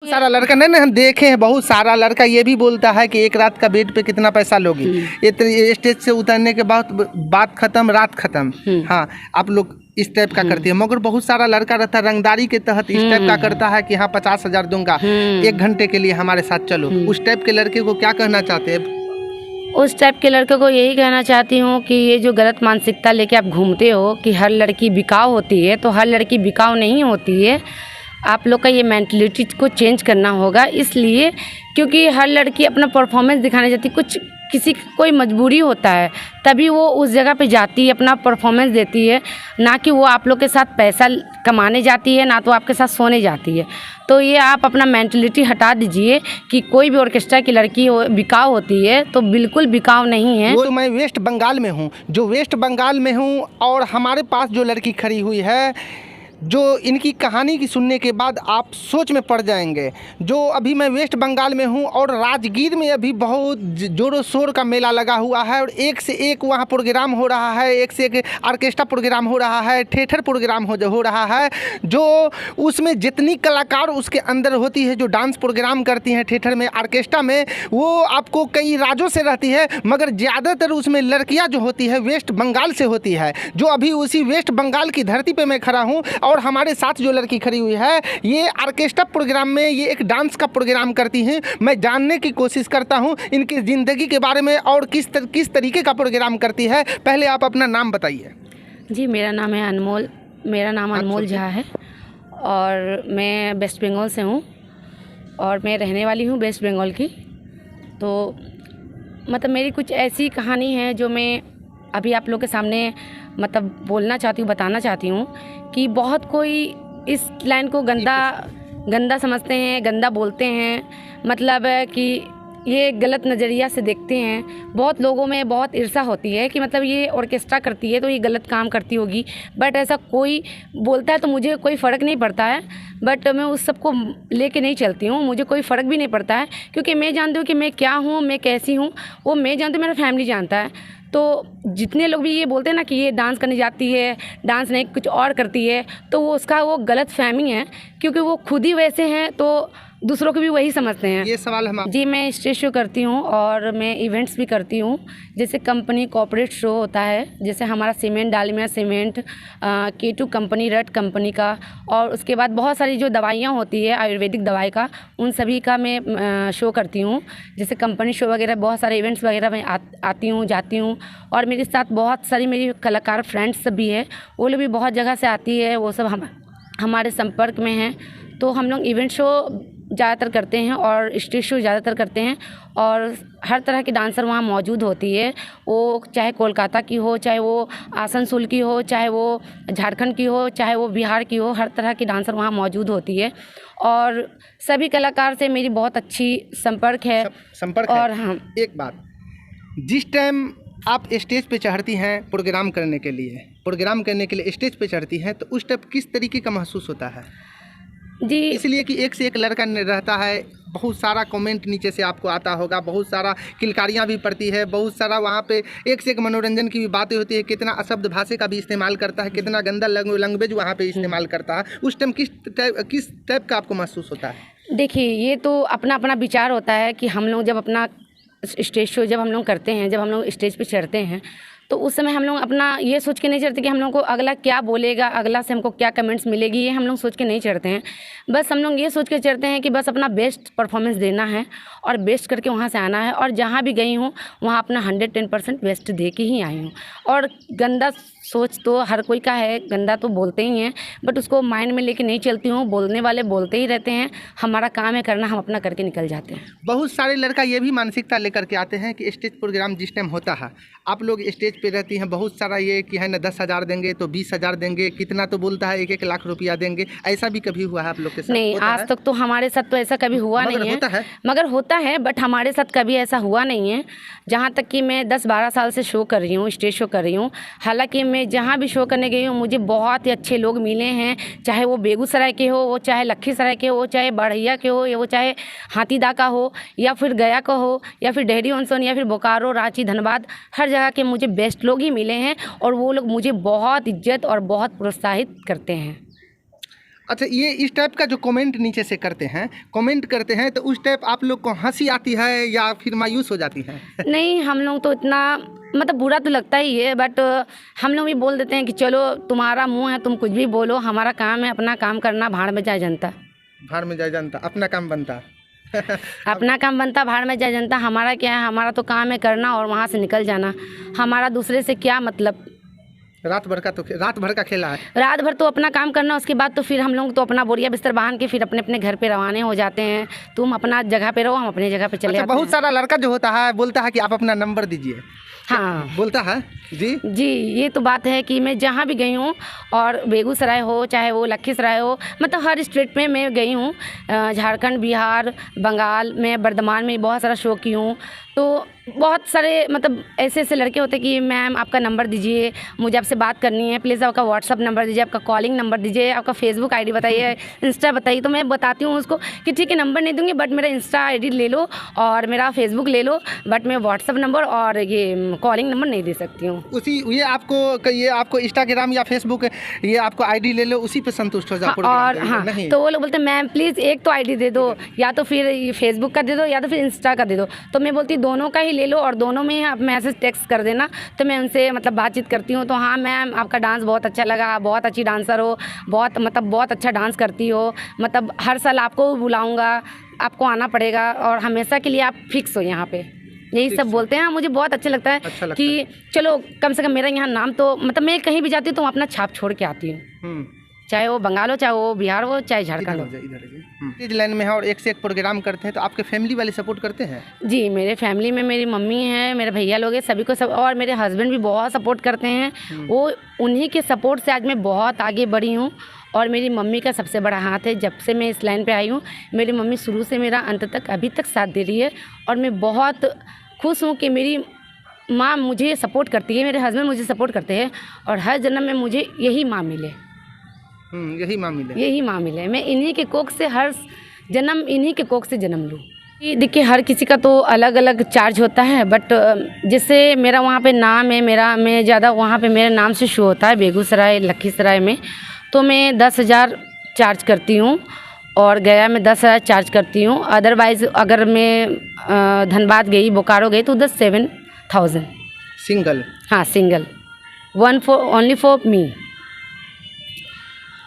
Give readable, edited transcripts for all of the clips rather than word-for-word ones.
सारा लड़का नहीं नहीं हम देखे हैं, बहुत सारा लड़का ये भी बोलता है कि एक रात का बेड पे कितना पैसा लोगी, ये स्टेज से उतरने के बाद बात खत्म, रात खत्म। हाँ, आप लोग इस टाइप का करती है, मगर बहुत सारा लड़का रहता है रंगदारी के तहत इस टाइप का करता है कि हाँ 50,000 दूंगा 1 घंटे के लिए हमारे साथ चलो। उस टाइप के लड़के को क्या कहना चाहते हैं? उस टाइप के लड़के को यही कहना चाहती हूँ कि ये जो गलत मानसिकता लेके आप घूमते हो कि हर लड़की बिकाऊ होती है, तो हर लड़की बिकाऊ नहीं होती है। आप लोग का ये मेंटलिटी को चेंज करना होगा, इसलिए क्योंकि हर लड़की अपना परफॉर्मेंस दिखाने जाती, कुछ किसी कोई मजबूरी होता है तभी वो उस जगह पे जाती है, अपना परफॉर्मेंस देती है, ना कि वो आप लोग के साथ पैसा कमाने जाती है, ना तो आपके साथ सोने जाती है। तो ये आप अपना मेंटलिटी हटा दीजिए कि कोई भी ऑर्केस्ट्रा की लड़की हो बिकाऊ होती है, तो बिल्कुल बिकाऊ नहीं है। वो मैं वेस्ट बंगाल में हूँ, जो वेस्ट बंगाल में हूँ, और हमारे पास जो लड़की खड़ी हुई है, जो इनकी कहानी की सुनने के बाद आप सोच में पड़ जाएंगे। जो अभी मैं वेस्ट बंगाल में हूँ और राजगीर में अभी बहुत जोरों शोर का मेला लगा हुआ है और एक से एक वहाँ प्रोग्राम हो रहा है, एक से एक ऑर्केस्ट्रा प्रोग्राम हो रहा है, थिएटर प्रोग्राम हो रहा है। जो उसमें जितनी कलाकार उसके अंदर होती है, जो डांस प्रोग्राम करती हैं थिएटर में, ऑर्केस्ट्रा में, वो आपको कई राज्यों से रहती है, मगर ज़्यादातर उसमें लड़कियाँ जो होती है वेस्ट बंगाल से होती है। जो अभी उसी वेस्ट बंगाल की धरती पर मैं खड़ा हूँ और हमारे साथ जो लड़की खड़ी हुई है, ये ऑर्केस्ट्रा प्रोग्राम में ये एक डांस का प्रोग्राम करती हैं। मैं जानने की कोशिश करता हूँ इनकी ज़िंदगी के बारे में और किस तरीके का प्रोग्राम करती है। पहले आप अपना नाम बताइए। जी, मेरा नाम है अनमोल, मेरा नाम अनमोल झा है और मैं वेस्ट बंगाल से हूँ और मैं रहने वाली हूँ वेस्ट बंगाल की। तो मतलब मेरी कुछ ऐसी कहानी है जो मैं अभी आप लोग के सामने मतलब बोलना चाहती हूँ, बताना चाहती हूँ कि बहुत कोई इस लाइन को गंदा समझते हैं, गंदा बोलते हैं, मतलब कि ये गलत नज़रिया से देखते हैं। बहुत लोगों में बहुत ईर्ष्या होती है कि मतलब ये ऑर्केस्ट्रा करती है तो ये गलत काम करती होगी, बट ऐसा कोई बोलता है तो मुझे कोई फ़र्क नहीं पड़ता है। बट मैं उस सब को लेके नहीं चलती हूँ, मुझे कोई फ़र्क भी नहीं पड़ता है, क्योंकि मैं जानती हूँ कि मैं क्या हूँ, मैं कैसी हूँ, वो मैं जानती हूँ, मेरा फैमिली जानता है। तो जितने लोग भी ये बोलते हैं ना कि ये डांस करने जाती है, डांस नहीं कुछ और करती है, तो वो उसका वो गलत फहमी है, क्योंकि वो खुद ही वैसे हैं तो दूसरों को भी वही समझते हैं। ये सवाल हम जी, मैं स्टेज शो करती हूँ और मैं इवेंट्स भी करती हूँ। जैसे कंपनी कॉर्पोरेट शो होता है, जैसे हमारा cement, Dalmia cement, K2 company, रट कंपनी का, और उसके बाद बहुत सारी जो दवाइयाँ होती है आयुर्वेदिक दवाई का, उन सभी का मैं शो करती हूँ। जैसे कंपनी शो वगैरह, बहुत सारे इवेंट्स वगैरह मैं आती हूँ, जाती हूँ। और मेरे साथ बहुत सारी मेरी कलाकार फ्रेंड्स सब भी है, वो लोग भी बहुत जगह से आती है, वो सब हमारे संपर्क में हैं। तो हम लोग इवेंट शो ज़्यादातर करते हैं और स्टेज शो ज़्यादातर करते हैं, और हर तरह की डांसर वहाँ मौजूद होती है। वो चाहे कोलकाता की हो, चाहे वो आसनसोल की हो, चाहे वो झारखंड की हो, चाहे वो बिहार की हो, हर तरह की डांसर वहाँ मौजूद होती है। और सभी कलाकार से मेरी बहुत अच्छी संपर्क है। और हाँ, एक बात, जिस टाइम आप स्टेज पे चढ़ती हैं प्रोग्राम करने के लिए स्टेज पे चढ़ती हैं, तो उस टाइम किस तरीके का महसूस होता है? जी, इसलिए कि एक से एक लड़का रहता है, बहुत सारा कमेंट नीचे से आपको आता होगा, बहुत सारा किलकारियाँ भी पड़ती है, बहुत सारा वहाँ पे एक से एक मनोरंजन की भी बातें होती है, कितना अशब्द भाषा का भी इस्तेमाल करता है, कितना गंदा लैंग्वेज वहाँ पे इस्तेमाल करता है। उस टाइम किस टाइप का आपको महसूस होता है? देखिए, ये तो अपना अपना विचार होता है कि हम लोग जब अपना स्टेज शो जब हम लोग करते हैं, जब हम लोग स्टेज पे चढ़ते हैं, तो उस समय हम लोग अपना ये सोच के नहीं चढ़ते कि हम लोग को अगला क्या बोलेगा, अगला से हमको क्या कमेंट्स मिलेगी, ये हम लोग सोच के नहीं चढ़ते हैं। बस हम लोग ये सोच के चढ़ते हैं कि बस अपना बेस्ट परफॉर्मेंस देना है और बेस्ट करके वहाँ से आना है। और जहाँ भी गई हूँ वहाँ अपना 110% बेस्ट दे के ही आई हूँ। और गंदा सोच तो हर कोई का है, गंदा तो बोलते ही हैं, बट उसको माइंड में लेके नहीं चलती हूँ। बोलने वाले बोलते ही रहते हैं, हमारा काम है करना, हम अपना करके निकल जाते हैं। बहुत सारे लड़का ये भी मानसिकता लेकर के आते हैं कि स्टेज प्रोग्राम जिस टाइम होता है, आप लोग स्टेज पे रहती हैं, बहुत सारा ये कि है ना 10,000 देंगे तो 20,000 देंगे, कितना तो बोलता है 1-1 लाख रुपया देंगे। ऐसा भी कभी हुआ है आप लोग के साथ? नहीं, आज तक तो हमारे साथ तो ऐसा कभी हुआ नहीं है, मगर होता है, बट हमारे साथ कभी ऐसा हुआ नहीं है। जहाँ तक कि मैं 10-12 साल से शो कर रही हूँ, स्टेज शो कर रही हूँ। हालांकि मैं जहाँ भी शो करने गई हूँ मुझे बहुत ही अच्छे लोग मिले हैं, चाहे वो बेगूसराय के हो, वो चाहे लखीसराय के हो, चाहे बढ़ैया के हो, या वो चाहे हाथीदा का हो, या फिर गया का हो, या फिर डेहरी ऑनसन, या फिर बोकारो, रांची, धनबाद, हर जगह के मुझे बेस्ट लोग ही मिले हैं और वो लोग मुझे बहुत इज्जत और बहुत प्रोत्साहित करते हैं। अच्छा, ये इस टाइप का जो कमेंट नीचे से कमेंट करते हैं तो उस टाइप आप लोग को हंसी आती है या फिर मायूस हो जाती है? नहीं, हम लोग तो इतना मतलब बुरा तो लगता ही है, बट हम लोग भी बोल देते हैं कि चलो तुम्हारा मुंह है, तुम कुछ भी बोलो, हमारा काम है अपना काम करना, भाड़ में जाए जनता। भाड़ में जाए जनता, अपना काम बनता। अपना काम बनता, भाड़ में जाए जनता। हमारा क्या है, हमारा तो काम है करना और वहाँ से निकल जाना। हमारा दूसरे से क्या मतलब। रात भर का खेला है। रात भर तो अपना काम करना, उसके बाद तो फिर हम लोग तो अपना बोरिया बिस्तर बांध के फिर अपने अपने घर पे रवाने हो जाते हैं। तुम अपना जगह पे रहो, हम अपने जगह पे चले अच्छा, जाते बहुत हैं। सारा लड़का जो होता है बोलता है कि आप अपना नंबर दीजिए। हाँ, बोलता है जी। ये तो बात है कि मैं जहाँ भी गई हूँ, और बेगूसराय हो चाहे वो लखीसराय हो, मतलब हर स्टेट में मैं गई हूँ। झारखंड, बिहार, बंगाल में, वर्धमान में बहुत सारा शो की हूँ। तो बहुत सारे मतलब ऐसे ऐसे लड़के होते कि मैम आपका नंबर दीजिए, मुझे आपसे बात करनी है, प्लीज़ आपका व्हाट्सअप नंबर दीजिए, आपका कॉलिंग नंबर दीजिए, आपका फेसबुक आईडी बताइए, इंस्टा बताइए। तो मैं बताती हूँ उसको कि ठीक है, नंबर नहीं दूँगी, बट मेरा इंस्टा आईडी ले लो और मेरा फेसबुक ले लो, बट मैं व्हाट्सअप नंबर और ये कॉलिंग नंबर नहीं दे सकती हूँ। ये आपको इंस्टाग्राम या फेसबुक, ये आपको आईडी ले लो, उसी पे संतुष्ट हो जाओ। और हाँ, तो वो लोग बोलते हैं मैम प्लीज़ एक तो आईडी दे दो, या तो फिर फेसबुक का दे दो या तो फिर इंस्टा का दे दो। तो मैं बोलती दोनों का ही ले लो और दोनों में ही आप मैसेज टेक्स्ट कर देना। तो मैं उनसे मतलब बातचीत करती हूँ। तो हाँ मैम, आपका डांस बहुत अच्छा लगा, बहुत अच्छी डांसर हो, बहुत अच्छा डांस करती हो, मतलब हर साल आपको बुलाऊँगा, आपको आना पड़ेगा और हमेशा के लिए आप फिक्स हो यहाँ पे। यही सब बोलते हैं। मुझे बहुत अच्छा लगता है कि चलो कम से कम मेरा यहाँ नाम तो, मतलब मैं कहीं भी जाती हूँ तो अपना छाप छोड़ के आती हूँ, चाहे वो बंगाल हो, चाहे वो बिहार हो, चाहे झारखंड हो। इस लाइन में है और एक से एक प्रोग्राम करते हैं, तो आपके फैमिली वाले सपोर्ट करते हैं? जी, मेरे फैमिली में मेरी मम्मी है, मेरे भैया लोग हैं, सभी को सब, और मेरे हस्बैंड भी बहुत सपोर्ट करते हैं। वो उन्हीं के सपोर्ट से आज मैं बहुत आगे बढ़ी हूँ। और मेरी मम्मी का सबसे बड़ा हाथ है, जब से मैं इस लाइन पे आई हूँ मेरी मम्मी शुरू से मेरा अंत तक अभी तक साथ दे रही है। और मैं बहुत खुश हूँ कि मेरी माँ मुझे सपोर्ट करती है, मेरे हस्बैंड मुझे सपोर्ट करते हैं, और हर जन्म में मुझे यही माँ मिले। यही माँ मिले। मैं इन्हीं के कोख से हर जन्म इन्हीं के कोख से जन्म लूँ। देखिए, हर किसी का तो अलग अलग चार्ज होता है, बट जैसे मेरा वहाँ पे नाम है, मैं ज़्यादा वहाँ पे मेरे नाम से शो होता है बेगूसराय, लखीसराय में, तो मैं 10,000 चार्ज करती हूँ, और गया में 10,000 चार्ज करती हूँ। अदरवाइज़ अगर मैं धनबाद गई, बोकारो गई तो 7,000 सिंगल। हाँ, सिंगल, ओनली फॉर मी।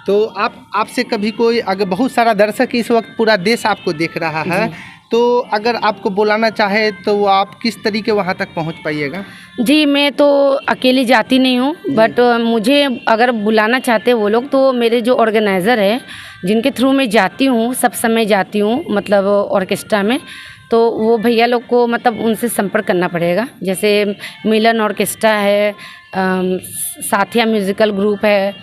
तो आपसे कभी कोई, अगर बहुत सारा दर्शक इस वक्त पूरा देश आपको देख रहा है, तो अगर आपको बुलाना चाहे तो आप किस तरीके वहाँ तक पहुँच पाइएगा? जी, मैं तो अकेली जाती नहीं हूँ, बट मुझे अगर बुलाना चाहते वो लोग, तो मेरे जो ऑर्गेनाइज़र है जिनके थ्रू मैं जाती हूँ, सब समय जाती हूँ, मतलब ऑर्केस्ट्रा में, तो वो भैया लोग को मतलब उनसे संपर्क करना पड़ेगा। जैसे मिलन ऑर्केस्ट्रा है, साथिया म्यूज़िकल ग्रुप है,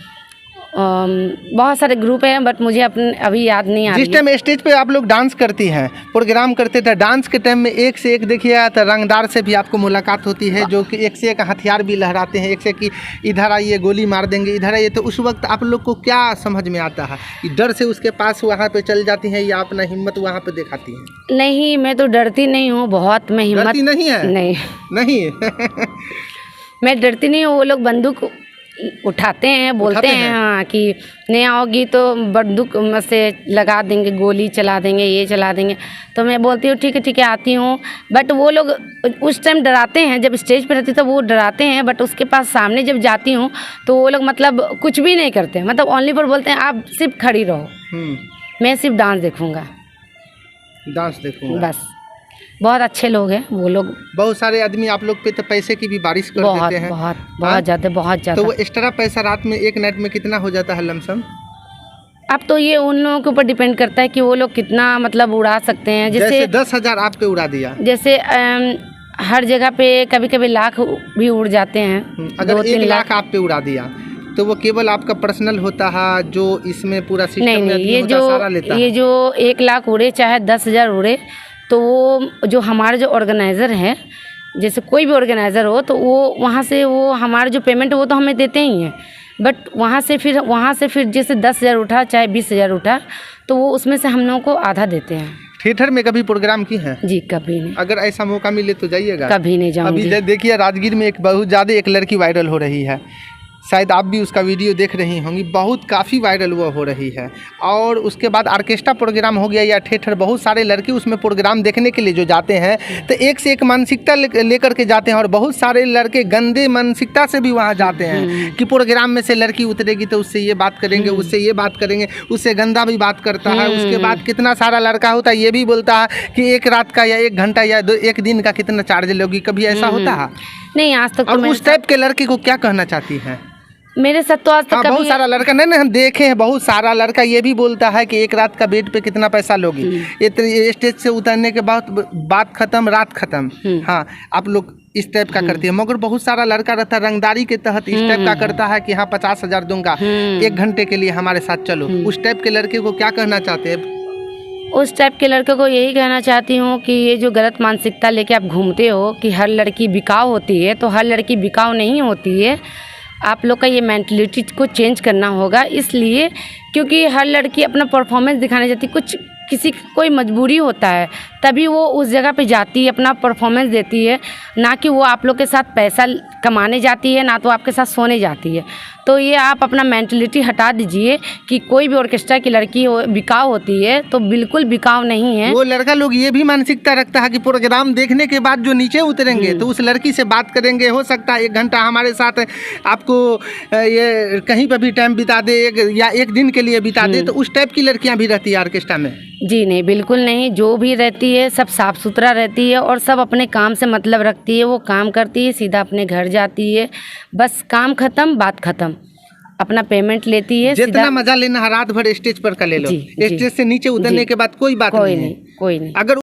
बहुत सारे ग्रुप हैं, बट मुझे अभी याद नहीं आ रही है। जिस टाइम स्टेज पे आप लोग डांस करती हैं, प्रोग्राम करते थे, डांस के टाइम में एक से एक देखिए तो रंगदार से भी आपको मुलाकात होती है, जो कि एक से एक हथियार भी लहराते हैं, एक से एक इधर आइए गोली मार देंगे, इधर आइए। तो उस वक्त आप लोग को क्या समझ में आता है कि डर से उसके पास वहाँ पे चल जाती हैं या अपना हिम्मत वहाँ पे दिखाती हैं? नहीं, मैं तो डरती नहीं हूँ, बहुत मैं हिम्मत नहीं है। नहीं मैं डरती नहीं हूँ। वो लोग बंदूक उठाते हैं, बोलते हैं हाँ कि नहीं आओगी तो बंदूक से लगा देंगे, गोली चला देंगे, ये चला देंगे। तो मैं बोलती हूँ ठीक है आती हूँ, बट वो लोग उस टाइम डराते हैं, जब स्टेज पे रहती तो वो डराते हैं, बट उसके पास सामने जब जाती हूँ तो वो लोग मतलब कुछ भी नहीं करते, मतलब ओनली फॉर बोलते हैं आप सिर्फ खड़ी रहो, मैं सिर्फ डांस देखूँगा बस। बहुत अच्छे लोग हैं वो लोग। बहुत सारे आदमी आप लोग पे तो पैसे की भी बारिश कर देते हैं। बहुत ज़्यादा। तो वो एक्स्ट्रा पैसा रात में एक नाइट में कितना हो जाता है लमसम? अब तो ये उन लोगों के ऊपर डिपेंड करता है कि वो लोग कितना मतलब उड़ा सकते हैं। जैसे 10,000 आप पे उड़ा दिया, जैसे हर जगह पे कभी कभी लाख भी उड़ जाते हैं। अगर 1 लाख आप पे उड़ा दिया तो वो केवल आपका पर्सनल होता है, जो इसमें पूरा सिस्टम नहीं, ये जो 1 लाख उड़े चाहे 10,000 उड़े, तो वो जो हमारे जो ऑर्गेनाइज़र हैं, जैसे कोई भी ऑर्गेनाइज़र हो, तो वो वहाँ से वो हमारा जो पेमेंट वो तो हमें देते ही हैं, बट वहाँ से फिर जैसे 10,000 उठा चाहे 20,000 उठा, तो वो उसमें से हम लोगों को आधा देते हैं। थिएटर में कभी प्रोग्राम की है? जी, कभी नहीं। अगर ऐसा मौका मिले तो जाइएगा? कभी नहीं जाऊँगी। अभी देखिए राजगीर में एक बहुत ज़्यादा एक लड़की वायरल हो रही है, शायद आप भी उसका वीडियो देख रही होंगी, बहुत काफ़ी वायरल वो हो रही है। और उसके बाद ऑर्केस्ट्रा प्रोग्राम हो गया या थिएटर, बहुत सारे लड़के उसमें प्रोग्राम देखने के लिए जो जाते हैं तो एक से एक मानसिकता लेकर के जाते हैं, और बहुत सारे लड़के गंदे मानसिकता से भी वहाँ जाते हैं कि प्रोग्राम में से लड़की उतरेगी तो उससे ये बात करेंगे, उससे ये बात करेंगे, उससे गंदा भी बात करता है। उसके बाद कितना सारा लड़का होता है ये भी बोलता है कि एक रात का या 1 घंटा या एक दिन का कितना चार्ज लोगी, कभी ऐसा होता है? नहीं, आज तक तो और मेरे उस टाइप के लड़के को क्या कहना चाहती हैं? मेरे साथ तो आज तक हाँ, कभी बहुत सारा लड़का नहीं हम देखे हैं, बहुत सारा लड़का ये भी बोलता है कि एक रात का बेड पे कितना पैसा लोगी, ये स्टेज से उतरने के बाद बात खत्म, रात खत्म। हाँ, आप लोग इस टाइप का करती है। मगर बहुत सारा लड़का रहता है रंगदारी के तहत इस टाइप का करता है कि हाँ 50,000 दूंगा 1 घंटे के लिए हमारे साथ चलो। उस टाइप के लड़के को क्या कहना चाहते हैं? उस टाइप के लड़के को यही कहना चाहती हूँ कि ये जो गलत मानसिकता लेके आप घूमते हो कि हर लड़की बिकाऊ होती है, तो हर लड़की बिकाऊ नहीं होती है। आप लोग का ये मेंटलिटी को चेंज करना होगा, इसलिए क्योंकि हर लड़की अपना परफॉर्मेंस दिखाने जाती है, किसी कोई मजबूरी होता है तभी वो उस जगह पे जाती है, अपना परफॉर्मेंस देती है, ना कि वो आप लोग के साथ पैसा कमाने जाती है, ना तो आपके साथ सोने जाती है। तो ये आप अपना मेंटलिटी हटा दीजिए कि कोई भी ऑर्केस्ट्रा की लड़की बिकाऊ होती है, तो बिल्कुल बिकाऊ नहीं है। वो लड़का लोग ये भी मानसिकता रखता है कि प्रोग्राम देखने के बाद जो नीचे उतरेंगे तो उस लड़की से बात करेंगे, हो सकता है 1 घंटा हमारे साथ आपको ये कहीं पर भी टाइम बिता दे, या 1 दिन के लिए बिता दे, तो उस टाइप की लड़कियां भी रहती है ऑर्केस्ट्रा में? जी नहीं, बिल्कुल नहीं। जो भी रहती है सब साफ़ सुथरा रहती है और सब अपने काम से मतलब रखती है। वो काम करती है, सीधा अपने घर जाती है, बस काम खत्म, बात खत्म, अपना पेमेंट लेती है। जितना मजा लेना है रात भर स्टेज पर का ले लो, स्टेज से नीचे उतरने के बाद कोई बात नहीं है। कोई नहीं। अगर